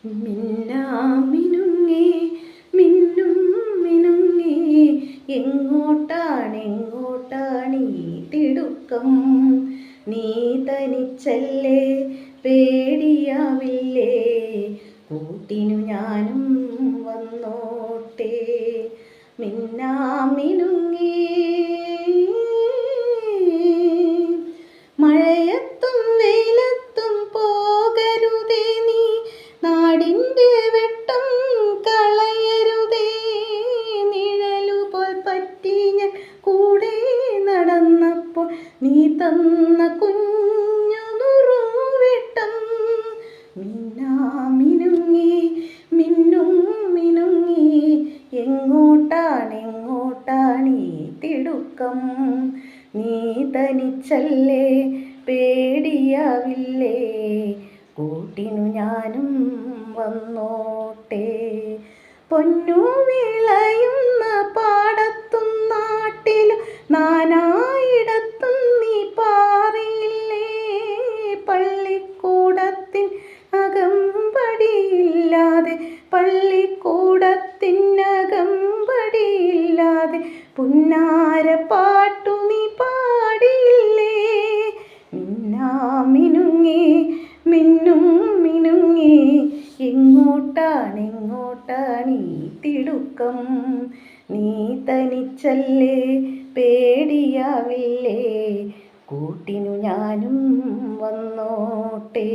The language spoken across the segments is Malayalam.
മിന്നാമിനുങ്ങേ മിന്നും മിനുങ്ങേ എങ്ങോട്ടാണെങ്ങോട്ടാണീ തിടുക്കം? നീ തനിച്ചല്ലേ, പേടിയാവില്ലേ? കൂട്ടിനു ഞാനും വന്നോട്ടെ. മിന്നാമിനുങ്ങേ മഴയത്തും വെയിലത്തും പോകരുതേ നീ, നാടിൻ്റെ വെട്ടം കളയരുതേ. നിഴലുപോൽ പറ്റി ഞാൻ കൂടെ നടന്നപ്പോൾ നീ തന്ന കുഞ്ഞു നുറുവെട്ടം. മിന്നാമിനുങ്ങേ മിന്നും മിനുങ്ങേ എങ്ങോട്ടാണെങ്ങോട്ടാണീ തിടുക്കം? നീ തനിച്ചല്ലേ, പേടിയാവില്ലേ? കൂട്ടിനു ഞാനും വന്നോട്ടെ. പൊന്നു വിളയുന്ന പാടത്തും നാട്ടിലും നാനായിടത്തും നീ പാറിയില്ലേ? പള്ളിക്കൂടത്തിൻ അകമ്പടിയില്ലാതെ, പള്ളിക്കൂടത്തിനകമ്പടിയില്ലാതെ പുന്നാരപ്പാട്ടു നീ പാടിയില്ലേ? മിന്നാമിനുങ്ങേ മിന്നും മിനുങ്ങേ എങ്ങോട്ടാണെങ്ങോട്ടാണീ തിടുക്കം? നീ തനിച്ചല്ലേ, പേടിയാവില്ലേ? കൂട്ടിനു ഞാനും വന്നോട്ടെ.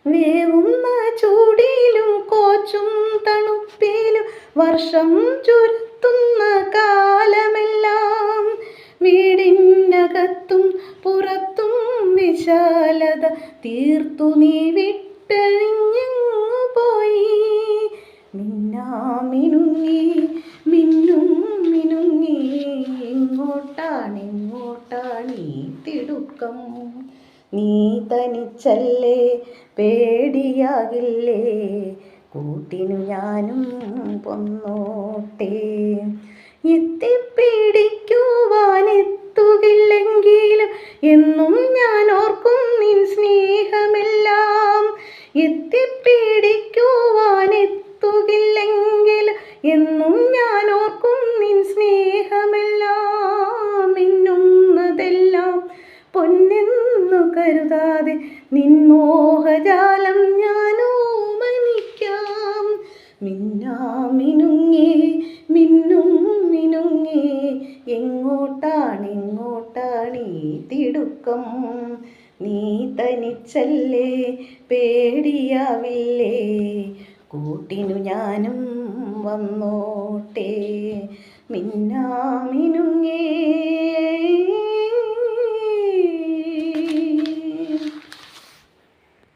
വേവുന്ന ചൂടിലും കോച്ചും തണുപ്പിലും വർഷം ചുരുത്തുന്ന കാലമെല്ലാം വീടിനകത്തും പുറത്തും വിശാലത തീർത്തു നീ വിട്ടഴിഞ്ഞു പോയി. മിന്നാമിനുങ്ങേ മിന്നും മിനുങ്ങേ എങ്ങോട്ടാണെങ്ങോട്ടാണീ തിടുക്കം? നീ തനിച്ചല്ലേ, പേടിയാകില്ലേ? കൂട്ടിനു ഞാനും വന്നോട്ടെ. എത്തിപ്പിടിക്കുവാനെത്തുകില്ലെങ്കിലും എന്നും ഞാൻ ഓർക്കും നിൻ സ്നേഹമെല്ലാം. എത്തിപ്പിടിക്കുവാനെത്തുകില്ലെങ്കിലും എന്നും ഞാൻ ഓർക്കും നിൻ സ്നേഹമെല്ലാം. മിന്നുന്നതെല്ലാം പൊന്നെന്നു കരുതാതെ നിൻ മോഹജാലം ഞാനോ മനിക്കാം. മിന്നാമിനുങ്ങേ മിന്നും മിനുങ്ങേ എങ്ങോട്ടാണെങ്ങോട്ടാണീ തിടുക്കം? നീ തനിച്ചല്ലേ, പേടിയാവില്ലേ? കൂട്ടിനു ഞാനും വന്നോട്ടെ. മിന്നാമിനുങ്ങേ.